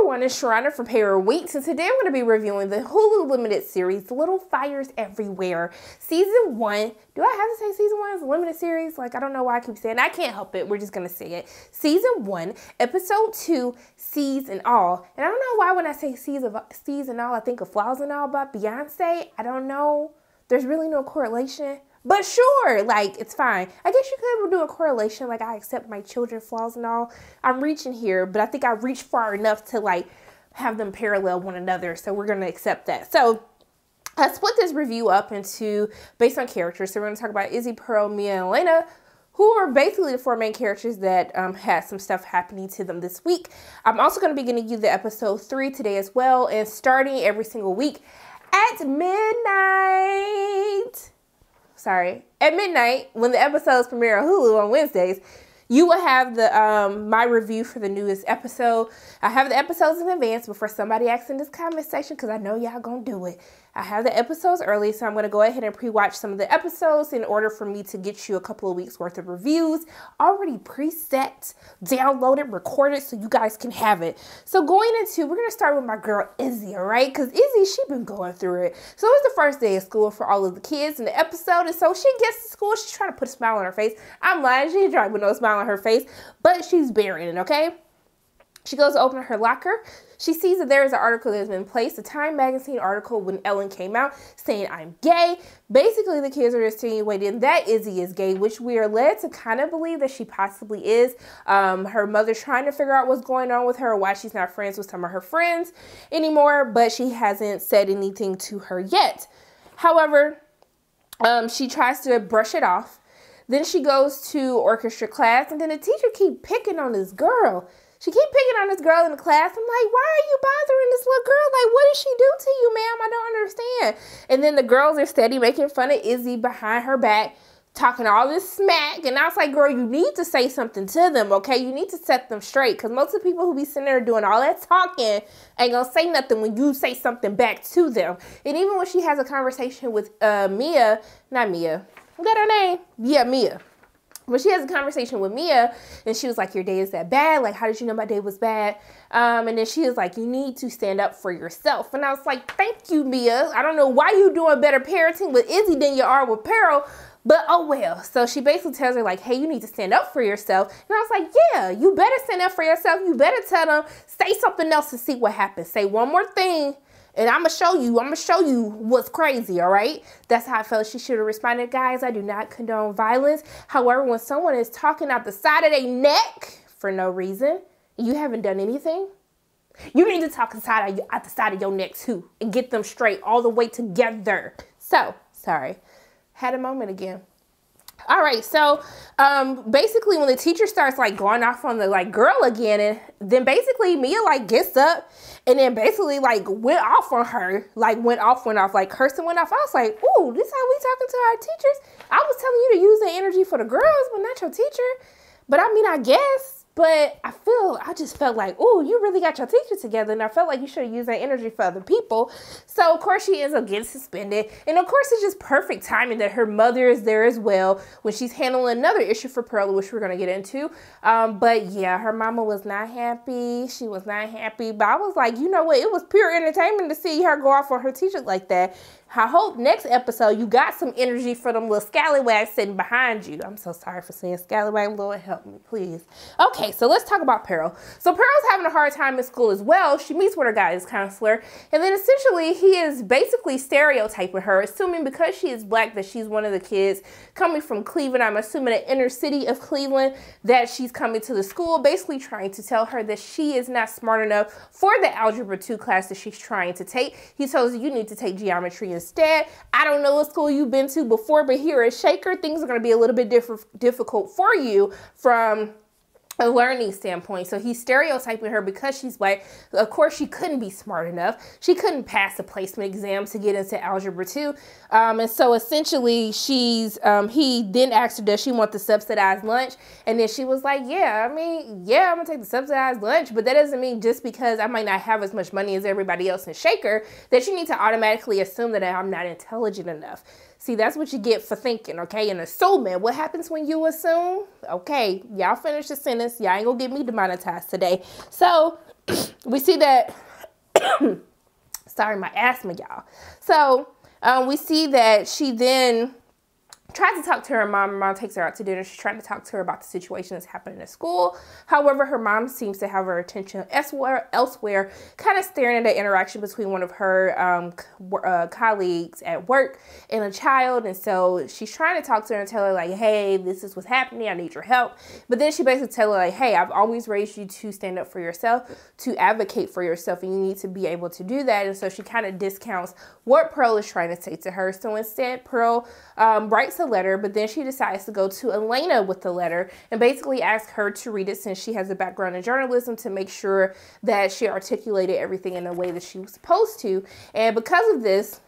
everyone, it's Sharana from Pair Weeks, and today I'm going to be reviewing the Hulu limited series, Little Fires Everywhere, Season 1. Do I have to say Season 1 is a limited series? Like, I don't know why I keep saying it. I can't help it. We're just going to say it. Season 1, Episode 2, Seas and All. And I don't know why when I say Seas and All, I think of Flaws and All by Beyonce. I don't know. There's really no correlation. But sure, like, it's fine. I guess you could do a correlation, like, I accept my children flaws and all. I'm reaching here, but I think I reached far enough to, like, have them parallel one another. So we're going to accept that. So I split this review up into, based on characters. So we're going to talk about Izzy, Pearl, Mia, and Elena, who are basically the four main characters that had some stuff happening to them this week. I'm also going to be giving you the episode 3 today as well, and starting every single week at midnight. At midnight, when the episodes premiere on Hulu on Wednesdays, you will have the my review for the newest episode. I have the episodes in advance before somebody asks in this comment section, because I know y'all gonna do it. I have the episodes early, so I'm going to go ahead and pre-watch some of the episodes in order for me to get you a couple of weeks worth of reviews already preset, downloaded, recorded, so you guys can have it. So going into, we're going to start with my girl Izzy, all right? Because Izzy, she been going through it. So it was the first day of school for all of the kids in the episode, and so she gets to school, she's trying to put a smile on her face. I'm lying, she ain't trying to put no smile on her face, but she's bearing it, okay? She goes to open her locker. She sees that there is an article that has been placed, a Time magazine article when Ellen came out saying, "I'm gay." Basically, the kids are insinuating that Izzy is gay, which we are led to kind of believe that she possibly is. Her mother's trying to figure out what's going on with her, why she's not friends with some of her friends anymore, but she hasn't said anything to her yet. However, she tries to brush it off. Then she goes to orchestra class, and then the teacher keeps picking on this girl. She keep picking on this girl in the class. I'm like, why are you bothering this little girl? Like, what did she do to you, ma'am? I don't understand. And then the girls are steady making fun of Izzy behind her back, talking all this smack. And I was like, girl, you need to say something to them, okay? You need to set them straight. Because most of the people who be sitting there doing all that talking ain't going to say nothing when you say something back to them. And even when she has a conversation with Mia, not Mia. Is that her name? Yeah, Mia. But she has a conversation with Mia, and she was like, your day is that bad? Like, how did you know my day was bad? And then she was like, you need to stand up for yourself. And I was like, thank you, Mia. I don't know why you doing better parenting with Izzy than you are with Pearl, but oh well. So she basically tells her like, hey, you need to stand up for yourself. And I was like, yeah, you better stand up for yourself. You better tell them, say something else to see what happens. Say one more thing, and I'm going to show you what's crazy, all right? That's how I felt she should have responded. Guys, I do not condone violence. However, when someone is talking out the side of their neck for no reason, you haven't done anything, you need to talk out the side of your neck too and get them straight all the way together. So, sorry. Had a moment again. All right, so basically when the teacher starts like going off on the like girl again, and then basically Mia like gets up and then basically like went off on her, like went off, like Kirsten went off. I was like, ooh, this how we talking to our teachers? I was telling you to use the energy for the girls, but not your teacher. But I mean, I guess. But I just felt like, oh, you really got your teacher together. And I felt like you should have used that energy for other people. So, of course, she ends up getting suspended. And, of course, it's just perfect timing that her mother is there as well when she's handling another issue for Pearl, which we're going to get into. But, yeah, her mama was not happy. She was not happy. But I was like, you know what? It was pure entertainment to see her go off on her teacher like that. I hope next episode you got some energy for them little scallywags sitting behind you. I'm so sorry for saying scallywag. Lord, help me, please. Okay, so let's talk about Pearl. So Pearl's having a hard time in school as well. She meets with her guidance counselor, and then essentially he is basically stereotyping her, assuming because she is black that she's one of the kids coming from Cleveland. I'm assuming the inner city of Cleveland, that she's coming to the school, basically trying to tell her that she is not smart enough for the Algebra 2 class that she's trying to take. He tells her you need to take geometry instead. I don't know what school you've been to before, but here at Shaker, things are going to be a little bit difficult for you from a learning standpoint. So he's stereotyping her because she's white. Of course, she couldn't be smart enough. She couldn't pass the placement exam to get into Algebra 2. And so essentially he then asked her, does she want the subsidized lunch? And then she was like, yeah, I'm gonna take the subsidized lunch, but that doesn't mean just because I might not have as much money as everybody else in Shaker that you need to automatically assume that I'm not intelligent enough. See, that's what you get for thinking, okay? And assuming. What happens when you assume? Okay, y'all finish the sentence. Y'all ain't gonna get me demonetized today. So we see that, sorry, my asthma, y'all. So we see that she then tries to talk to her mom. Her mom takes her out to dinner. She's trying to talk to her about the situation that's happening at school. However, her mom seems to have her attention elsewhere, kind of staring at the interaction between one of her colleagues at work and a child. And so she's trying to talk to her and tell her like, hey, this is what's happening. I need your help. But then she basically tells her like, hey, I've always raised you to stand up for yourself, to advocate for yourself, and you need to be able to do that. And so she kind of discounts what Pearl is trying to say to her. So instead, Pearl writes a letter, but then she decides to go to Elena with the letter and basically ask her to read it, since she has a background in journalism, to make sure that she articulated everything in the way that she was supposed to. And because of this,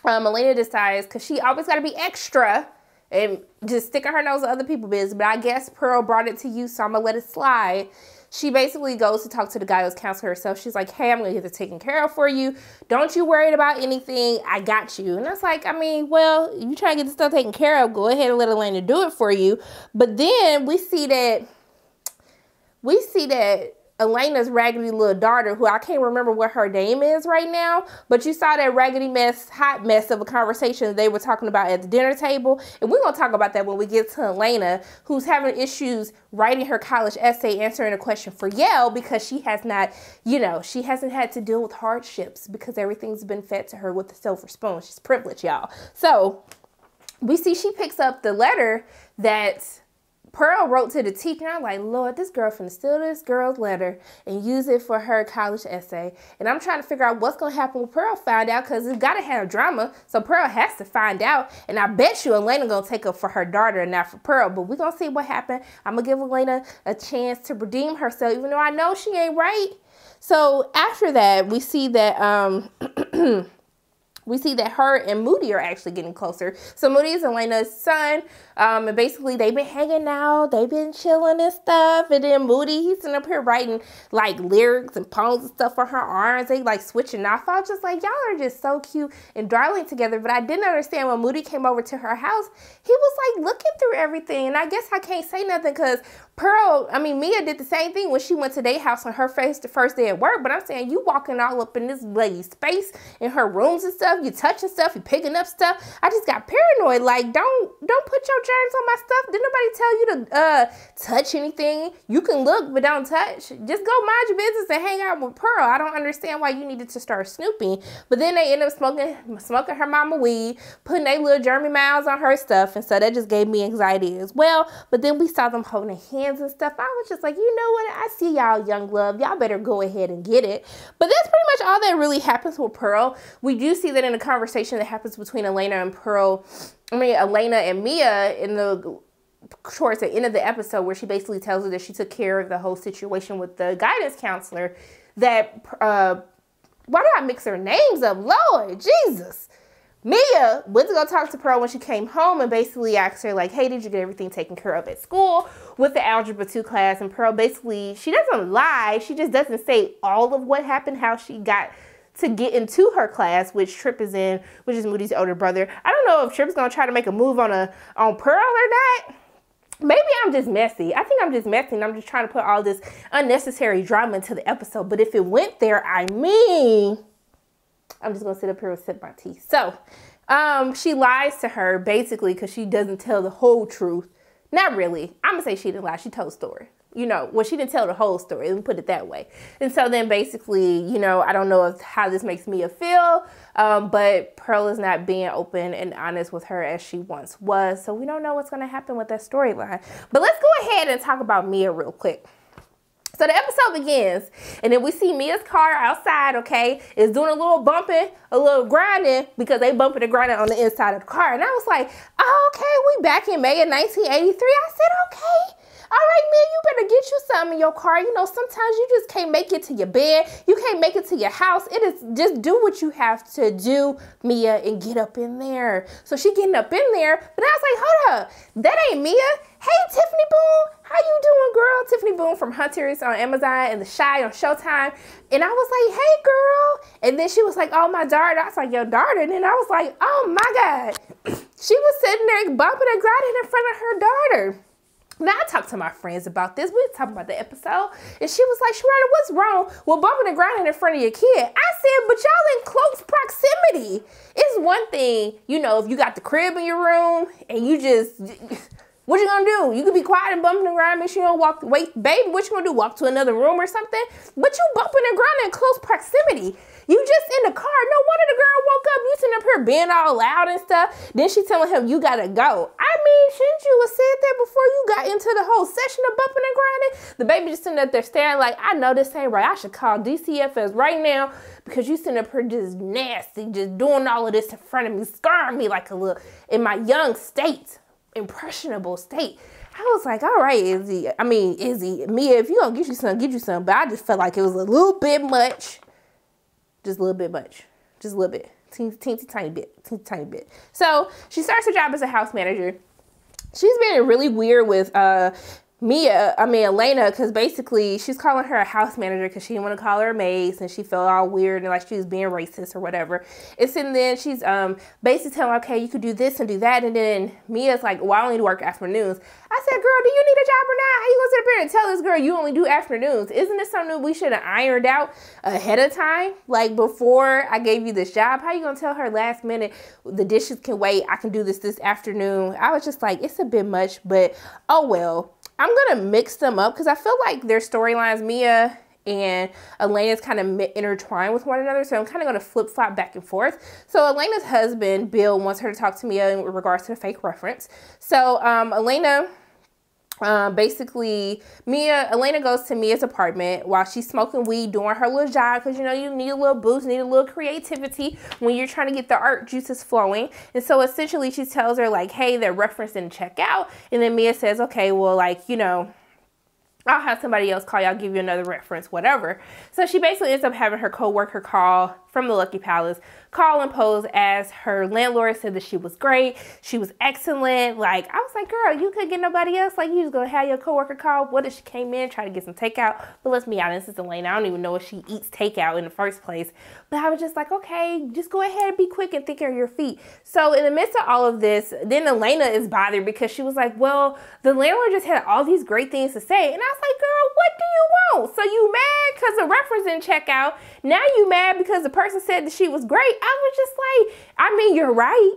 Elena decides, because she always got to be extra and just sticking her nose in other people's business, but I guess Pearl brought it to you, so I'm gonna let it slide. She basically goes to talk to the guy who's counseling herself. She's like, hey, I'm going to get this taken care of for you. Don't you worry about anything. I got you. And it's like, I mean, well, you try to get this stuff taken care of, go ahead and let Elena do it for you. But then we see that Elena's raggedy little daughter, who I can't remember what her name is right now, but you saw that raggedy mess, hot mess of a conversation they were talking about at the dinner table. And we're going to talk about that when we get to Elena, who's having issues writing her college essay, answering a question for Yale, because she has not, she hasn't had to deal with hardships because everything's been fed to her with a silver spoon. She's privileged, y'all. So we see she picks up the letter that Pearl wrote to the teacher. I'm like, Lord, this girl finna steal this girl's letter and use it for her college essay. And I'm trying to figure out what's going to happen when Pearl find out, because it's got to have drama. So Pearl has to find out. And I bet you Elena going to take up for her daughter and not for Pearl. But we're going to see what happened. I'm going to give Elena a chance to redeem herself, even though I know she ain't right. So after that, we see that we see that her and Moody are actually getting closer. So Moody is Elena's son. And basically they've been hanging out. They've been chilling and stuff. And then Moody, he's sitting up here writing like lyrics and poems and stuff for her arms. They like switching off. I was just like, y'all are just so cute and darling together. But I didn't understand when Moody came over to her house, he was like looking through everything. And I guess I can't say nothing because Mia did the same thing when she went to their house on her first day at work. But I'm saying, you walking all up in this lady's space, in her rooms and stuff, you touching stuff, you picking up stuff. I just got paranoid. Like, don't put your germs on my stuff. Didn't nobody tell you to touch anything? You can look, but don't touch. Just go mind your business and hang out with Pearl. I don't understand why you needed to start snooping. But then they end up smoking her mama weed, putting their little germy mouths on her stuff. And so that just gave me anxiety as well. But then we saw them holding hands and stuff. I was just like, you know what? I see y'all, young love. Y'all better go ahead and get it. But that's pretty much all that really happens with Pearl. We do see that in a conversation that happens between Elena and Mia towards the end of the episode, where she basically tells her that she took care of the whole situation with the guidance counselor. That why do I mix her names up? Lord Jesus. Mia went to go talk to Pearl when she came home and basically asked her, like, hey, did you get everything taken care of at school with the Algebra 2 class? And Pearl basically, she doesn't lie. She just doesn't say all of what happened, how she got to get into her class, which Trip is in, which is Moody's older brother. I don't know if Trip's going to try to make a move on Pearl or not. Maybe I'm just messy. I think I'm just messy and I'm just trying to put all this unnecessary drama into the episode. But if it went there, I'm just going to sit up here and sip my tea. So, she lies to her basically because she doesn't tell the whole truth. Not really. I'm going to say she didn't lie. She told a story. She didn't tell the whole story. Let me put it that way. And so then basically, I don't know how this makes Mia feel, but Pearl is not being open and honest with her as she once was. So we don't know what's going to happen with that storyline. But let's go ahead and talk about Mia real quick. So the episode begins, and then we see Mia's car outside, okay, is doing a little bumping, a little grinding, because they bumping and grinding on the inside of the car. And I was like, oh, okay, we back in May of 1983. I said, okay. All right, Mia, you better get you something in your car. Sometimes you just can't make it to your bed. You can't make it to your house. It is just do what you have to do, Mia, and get up in there. So she getting up in there, but I was like, hold up, that ain't Mia. Hey, Tiffany Boone, how you doing, girl? Tiffany Boone from Hunters on Amazon and The Shy on Showtime. And I was like, hey, girl. And then she was like, oh, my daughter. I was like, your daughter? And then I was like, oh, my God. She was sitting there bumping and grinding in front of her daughter. Now, I talked to my friends about this. We were talking about the episode, and she was like, Sharada, what's wrong with bumping and grinding in front of your kid? I said, but y'all in close proximity. It's one thing, you know, if you got the crib in your room, and you just, what you gonna do? You could be quiet and bumping and grinding, make sure you don't wait, baby, what you gonna do? Walk to another room or something? But you bumping and grinding in close proximity. You just in the car. No wonder the girl woke up. You sitting up here being all loud and stuff. Then she telling him, you gotta go. I mean, shouldn't you have said that before you got into the whole session of bumping and grinding? The baby just sitting up there staring like, I know this ain't right. I should call DCFS right now because you sitting up here just nasty, just doing all of this in front of me, scarring me like a little, in my young state, impressionable state. I was like, all right, Izzy. Mia, if you gonna get you some. But I just felt like it was a little bit much. Just a little bit much. Just a little bit. Teensy tiny bit. So she starts her job as a house manager. She's been really weird with Elena, because basically she's calling her a house manager because she didn't want to call her a maid, and she felt all weird and like she was being racist or whatever. And then she's basically telling her, okay, you could do this and do that. And then Mia's like, well, I only work afternoons. I said, girl, do you need a job or not? How you gonna sit up here and tell this girl you only do afternoons? Isn't this something we should have ironed out ahead of time? Like before I gave you this job, how you gonna tell her last minute the dishes can wait, I can do this afternoon? I was just like, it's a bit much, but oh well. I'm going to mix them up because I feel like their storylines, Mia and Elena's, kind of intertwined with one another. So I'm kind of going to flip-flop back and forth. So Elena's husband, Bill, wants her to talk to Mia in regards to the fake reference. So Elena goes to Mia's apartment while she's smoking weed, doing her little job, because you know you need a little boost, need a little creativity when you're trying to get the art juices flowing. And so essentially she tells her like, hey, that reference didn't check out. And then Mia says, okay, well, like, you know, I'll have somebody else call you. I'll give you another reference, whatever. So she basically ends up having her coworker call from the Lucky Palace, call and pose as her landlord, said that she was great. She was excellent. Like, I was like, girl, you couldn't get nobody else. Like, you just gonna have your coworker call. What if she came in, try to get some takeout? But let's be honest, this is Elena. I don't even know if she eats takeout in the first place. But I was just like, okay, just go ahead and be quick and think on your feet. So in the midst of all of this, then Elena is bothered because she was like, well, the landlord just had all these great things to say. And I was like, girl, what do you want? So you mad because the reference didn't check out. Now you mad because the person said that she was great. I was just like, I mean, you're right,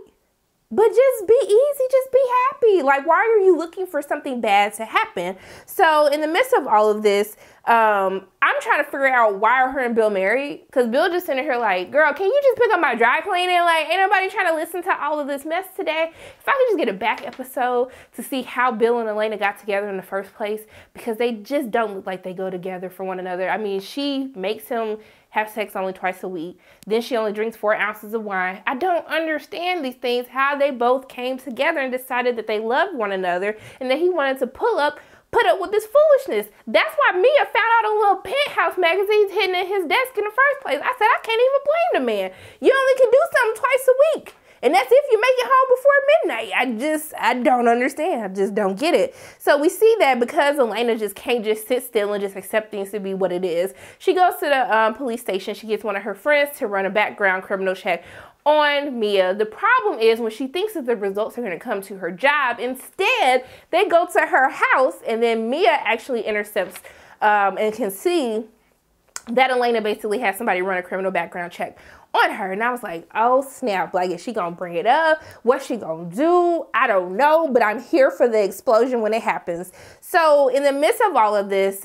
but just be easy, just be happy. Like, why are you looking for something bad to happen? So in the midst of all of this, I'm trying to figure out why are her and Bill married? Because Bill just sitting here like, girl, can you just pick up my dry cleaning? Like, ain't nobody trying to listen to all of this mess today. If I could just get a back episode to see how Bill and Elena got together in the first place, because they just don't look like they go together for one another. I mean, she makes him have sex only twice a week. Then she only drinks 4 ounces of wine. I don't understand these things, how they both came together and decided that they loved one another and that he wanted to put up with this foolishness. That's why Mia found out a little Penthouse magazines hidden in his desk in the first place. I said, I can't even blame the man. You only can do something twice a week. And that's if you make it home before midnight. I don't understand. I just don't get it. So we see that because Elena just can't just sit still and just accept things to be what it is. She goes to the police station. She gets one of her friends to run a background criminal check on Mia. The problem is when she thinks that the results are going to come to her job, instead they go to her house, and then Mia actually intercepts and can see that Elena basically has somebody run a criminal background check on her. And I was like, oh snap, like, is she gonna bring it up? What's she gonna do? I don't know, but I'm here for the explosion when it happens. So in the midst of all of this,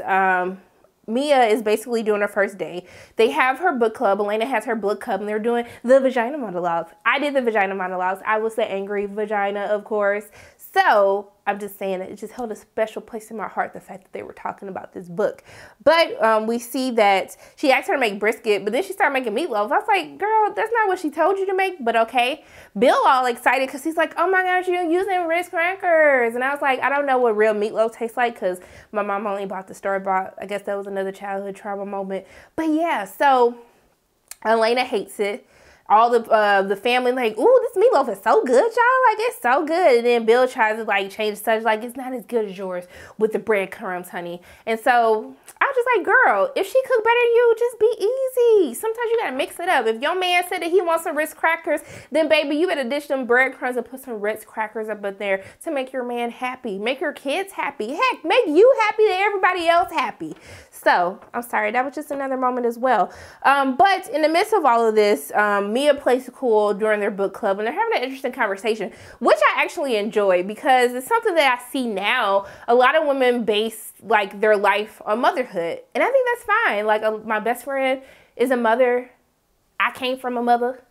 Mia is basically doing her first day. They have her book club. Elena has her book club, and they're doing the vagina monologues. I did the vagina monologues. I was the angry vagina, of course. So I'm just saying that it just held a special place in my heart, the fact that they were talking about this book. But we see that she asked her to make brisket, but then she started making meatloaf. I was like, girl, that's not what she told you to make, but okay. Bill all excited because he's like, oh my gosh, you're using Ritz crackers. And I was like, I don't know what real meatloaf tastes like because my mom only bought the store-bought. I guess that was another childhood trauma moment. But yeah, so Elena hates it. all the family like, ooh, this meatloaf is so good, y'all. Like, it's so good. And then Bill tries to like change the subject, like, it's not as good as yours with the breadcrumbs, honey. And so I was just like, girl, if she cook better than you, just be easy. Sometimes you gotta mix it up. If your man said that he wants some Ritz crackers, then baby, you better dish them breadcrumbs and put some Ritz crackers up in there to make your man happy, make your kids happy. Heck, make you happy and everybody else happy. So I'm sorry, that was just another moment as well. But in the midst of all of this, Mia plays cool during their book club, and they're having an interesting conversation, which I actually enjoy because it's something that I see now. A lot of women base like their life on motherhood, and I think that's fine. Like my best friend is a mother. I came from a mother.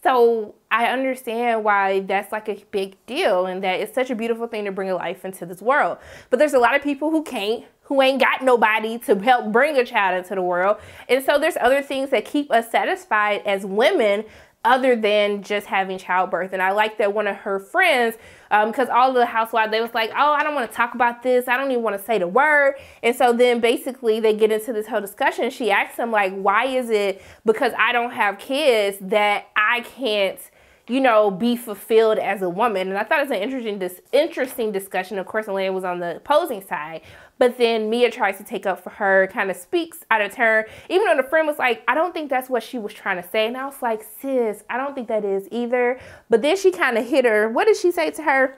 So I understand why that's like a big deal and that it's such a beautiful thing to bring a life into this world. But there's a lot of people who can't, who ain't got nobody to help bring a child into the world. And so there's other things that keep us satisfied as women other than just having childbirth. And I like that one of her friends, because all the housewives, they was like, oh, I don't want to talk about this. I don't even want to say the word. And so then basically they get into this whole discussion. She asks them like, why is it because I don't have kids that I can't, you know, be fulfilled as a woman? And I thought it was an interesting discussion. Of course, Elena was on the opposing side. But then Mia tries to take up for her, kind of speaks out of turn, even though the friend was like, I don't think that's what she was trying to say. And I was like, sis, I don't think that is either. But then she kind of hit her. What did she say to her?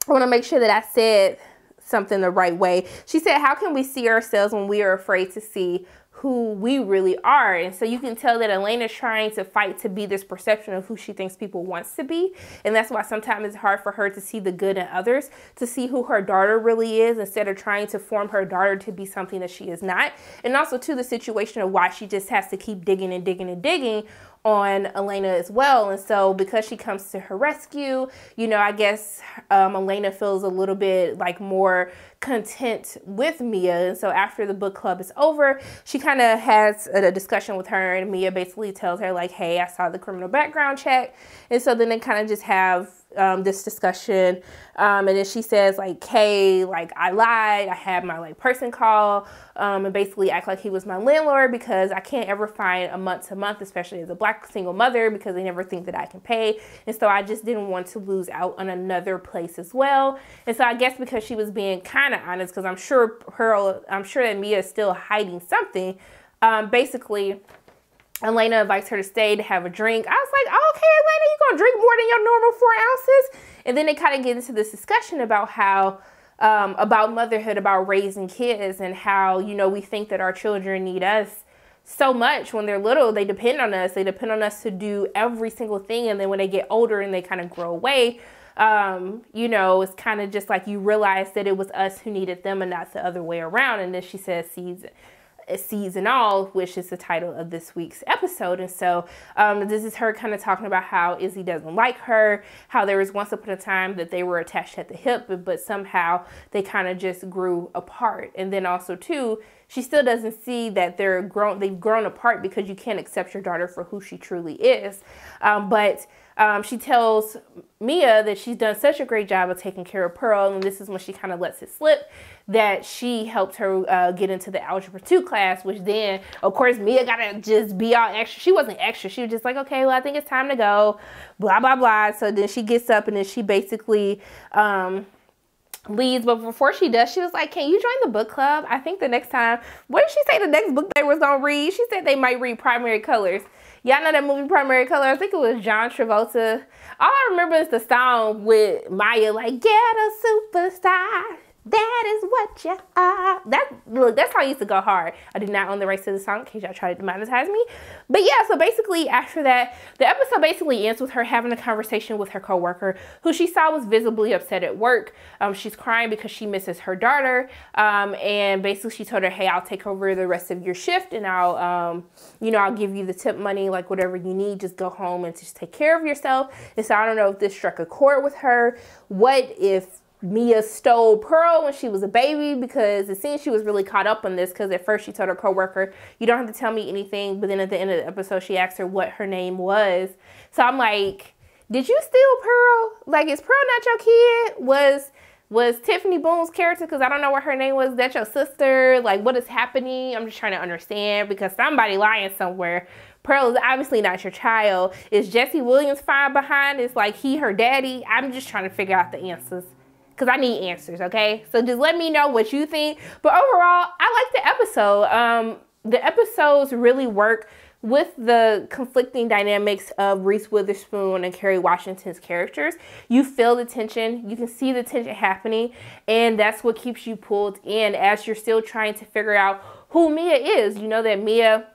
I want to make sure that I said something the right way. She said, how can we see ourselves when we are afraid to see who we really are? And so you can tell that Elena's trying to fight to be this perception of who she thinks people wants to be. And that's why sometimes it's hard for her to see the good in others, to see who her daughter really is instead of trying to form her daughter to be something that she is not. And also to the situation of why she just has to keep digging and digging and digging on Elena as well. And so because she comes to her rescue, you know, I guess Elena feels a little bit like more content with Mia. And so after the book club is over, she kind of has a discussion with her, and Mia basically tells her like, hey, I saw the criminal background check. And so then they kind of just have this discussion, and then she says like, hey, like I lied, I had my like person call and basically act like he was my landlord because I can't ever find a month to month, especially as a Black single mother, because they never think that I can pay. And so I just didn't want to lose out on another place as well. And so I guess because she was being kind of honest, because I'm sure that Mia is still hiding something, basically Elena invites her to stay to have a drink. I was like, oh, okay, Elena, you gonna drink more than your normal 4 ounces? And then they kind of get into this discussion about how, about motherhood, about raising kids, and how, you know, we think that our children need us so much when they're little. They depend on us. They depend on us to do every single thing. And then when they get older and they kind of grow away, you know, it's kind of just like you realize that it was us who needed them and not the other way around. And then she says, Seeds and All, which is the title of this week's episode. And so this is her kind of talking about how Izzy doesn't like her, how there was once upon a time that they were attached at the hip, but somehow they kind of just grew apart. And then also too, she still doesn't see that they've grown apart because you can't accept your daughter for who she truly is. But she tells Mia that she's done such a great job of taking care of Pearl, and this is when she kind of lets it slip that she helped her get into the Algebra 2 class, which then, of course, Mia gotta just be all extra. She wasn't extra. She was just like, okay, well, I think it's time to go, blah, blah, blah. So then she gets up and then she basically leaves. But before she does, she was like, can you join the book club? I think the next time, what did she say the next book they was gonna read? She said they might read Primary Colors. Y'all know that movie Primary Color? I think it was John Travolta. All I remember is the song with Maya, like, get a superstar. That is what you are. That song used to go hard. I did not own the rights to the song in case y'all try to demonetize me. But yeah, so basically after that, the episode basically ends with her having a conversation with her coworker, who she saw was visibly upset at work. She's crying because she misses her daughter. And basically she told her, hey, I'll take over the rest of your shift and I'll, you know, I'll give you the tip money, like whatever you need, just go home and just take care of yourself. And so I don't know if this struck a chord with her. What if Mia stole Pearl when she was a baby? Because it seems she was really caught up on this, because at first she told her coworker, you don't have to tell me anything, but then at the end of the episode she asked her what her name was. So I'm like, did you steal Pearl? Like, is Pearl not your kid? Was Was Tiffany Boone's character, because I don't know what her name was, that your sister? Like, what is happening? I'm just trying to understand, because somebody lying somewhere. Pearl is obviously not your child. Is Jesse Williams fine behind? Is like he her daddy? I'm just trying to figure out the answers, because I need answers, okay? So just let me know what you think. But overall, I like the episode. The episodes really work with the conflicting dynamics of Reese Witherspoon and Kerry Washington's characters. You feel the tension, you can see the tension happening, and that's what keeps you pulled in as you're still trying to figure out who Mia is. You know that Mia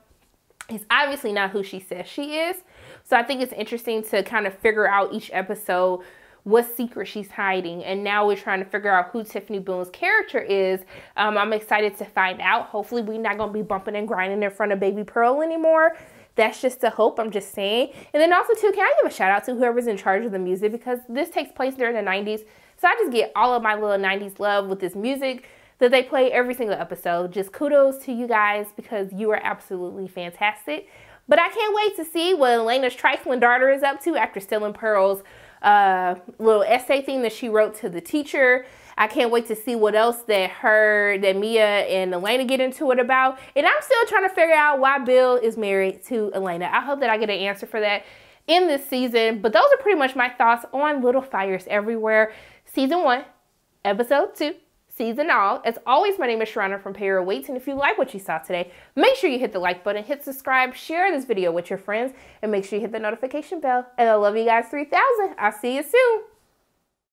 is obviously not who she says she is. So I think it's interesting to kind of figure out each episode what secret she's hiding. And now we're trying to figure out who Tiffany Boone's character is. I'm excited to find out. Hopefully we're not going to be bumping and grinding in front of baby Pearl anymore. That's just a hope, I'm just saying. And then also too, can I give a shout out to whoever's in charge of the music, because this takes place during the 90s. So I just get all of my little 90s love with this music that they play every single episode. Just kudos to you guys, because you are absolutely fantastic. But I can't wait to see what Elena's trifling daughter is up to after stealing Pearl's little essay thing that she wrote to the teacher. I can't wait to see what else that Mia and Elena get into it about. And I'm still trying to figure out why Bill is married to Elena. I hope that I get an answer for that in this season. But those are pretty much my thoughts on Little Fires Everywhere, Season 1, Episode 2. Season all. As always, my name is Sharana from Pay Your Weights, and if you like what you saw today, make sure you hit the like button, hit subscribe, share this video with your friends, and make sure you hit the notification bell. And I love you guys 3000. I'll see you soon.